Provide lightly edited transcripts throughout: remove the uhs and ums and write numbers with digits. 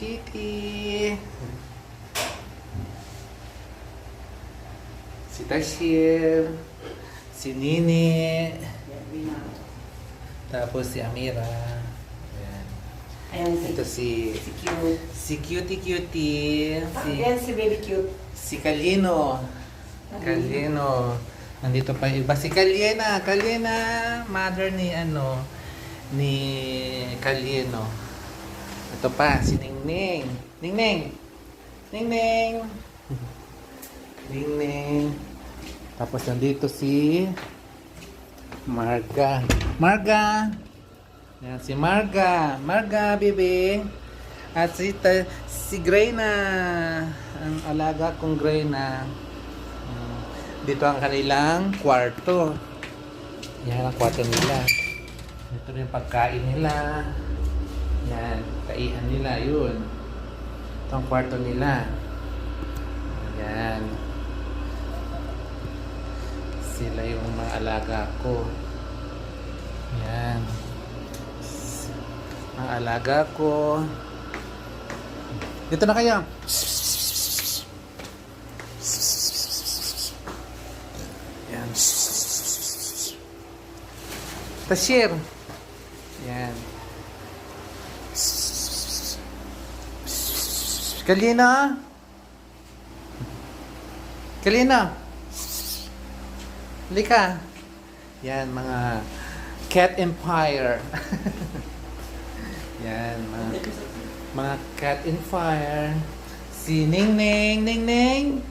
Kitty. Si Tashir. Si Nini. Tapos si Amira. Ayan. Ayan Ito si cute. si Cutie. Ayan si baby cute. Si Kalino. Kalino. Nandito pa yung iba. Si Kalyena. Kalyena. Mother ni ni Kalino. Ito pa. Si Ningning. Ningning. Ningning. Ningning. Tapos nandito si Marga. Marga. Yan, si Marga. Marga, bebe. At si Greyna. Ang alaga kong Greyna. Dito ang kanilang kwarto. Yan ang kwarto nila. Dito rin pagkain nila. Yan, kaihan nila. Yun. Ito ang kwarto nila. Yan. Sila yung mga alaga ko. Yan. Mga alaga ko. Dito na kayo. Yan. Tashir. Yan. Kalina. Kalina. Lika. Yan, mga Cat Empire. Yan, mga Cat Empire. Si Ningning. Ningning.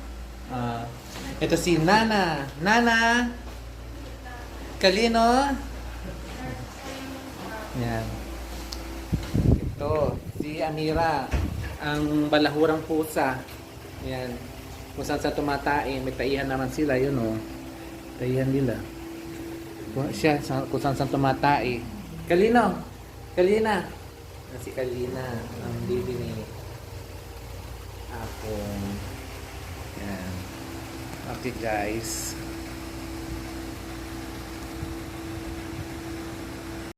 Ito si Nana. Nana. Kalino. Yan. Ito, si Amira. Ang balahurang pusa. Yan. Kung saan sa tumatain, may taihan naman sila. Yun o. Taihan nila. Kung saan sa tumatai. Kalino. Kalina. Si Kalina. Ang baby ni ako. Yan. Okay guys.